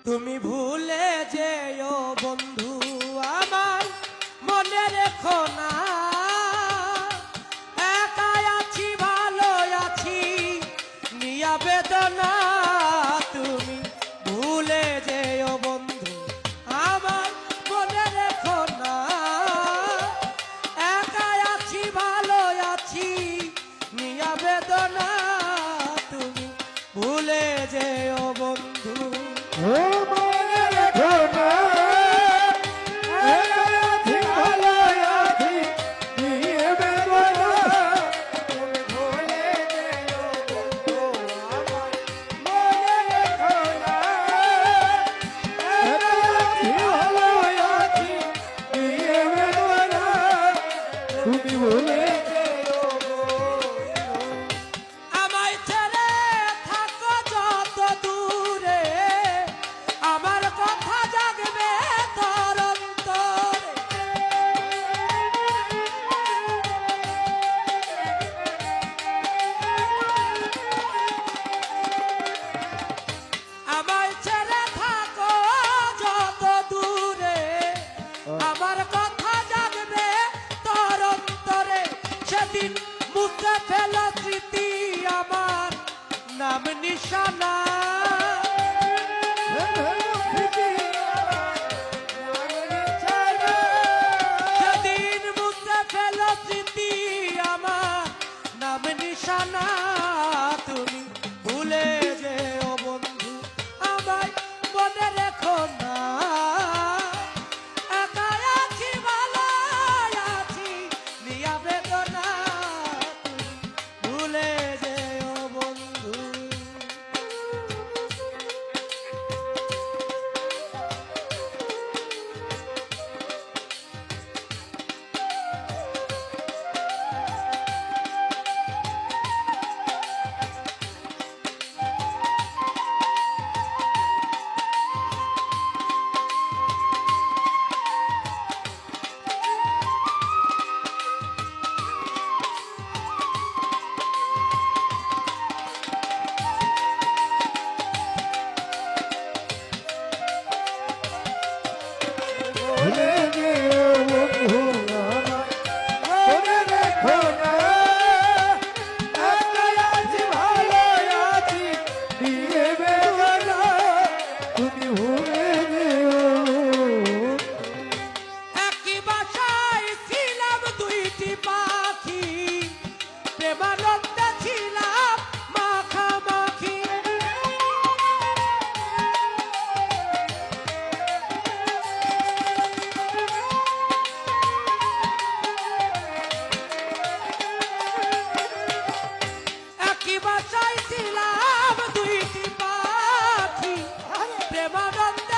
তুমি ভুলে যেও বন্ধু আমার মনে রেখো না একাই আছি ভালো আছি নিয়া বেদনা তুমি ভুলে যেও বন্ধু আমার মনে রেখো না একাই আছি ভালো আছি নিয়া বেদনা তুমি ভুলে যেও বন্ধু আমায় ছেড়ে থাকো যত দূরে আমার কথা জাগবে তোর অন্তরে আমায় ছেড়ে থাকো যত দূরে আমার কথা জাগবে তোর অন্তরে সেদিন মুছে ফেলো স্মৃতি আমার নাম নিশানা সেদিন মুছে ফেলো স্মৃতি আমার নাম নিশানা তুমি ভুলে যেও বন্ধু আমায় মনে রেখো না একাই আছি ভালো আছি নিয়া বেদনা তুমি ভুলে যেও বন্ধু একই বাসায় ছিলাম দুইটি পাখি প্রেমানন্দে ছিলাম মাখামাখি একই বাসায় ছিলাম দুইটি পাখি প্রেমানন্দে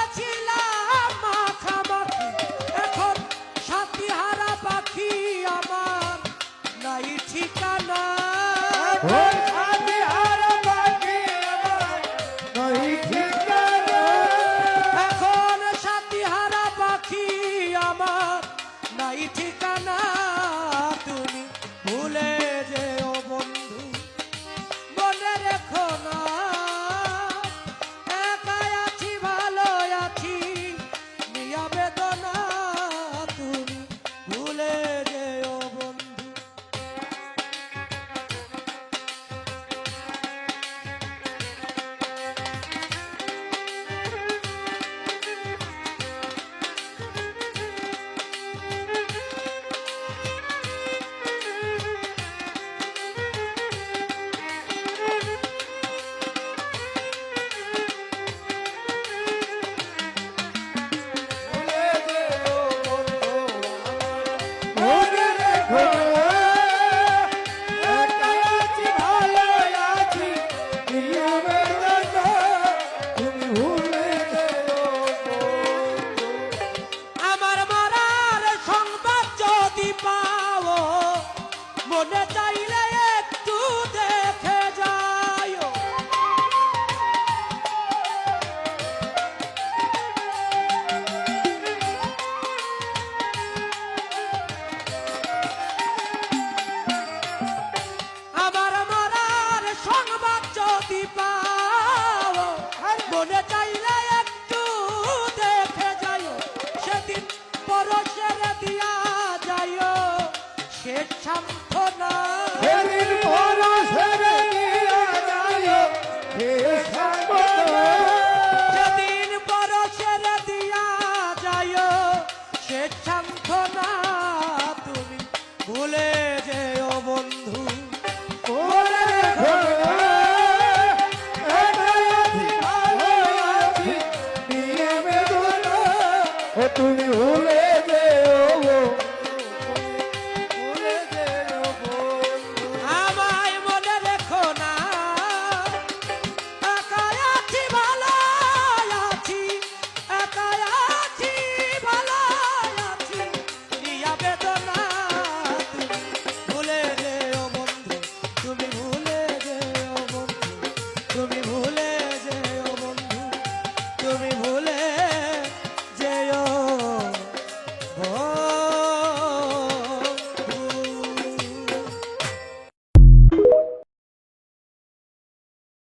তুমি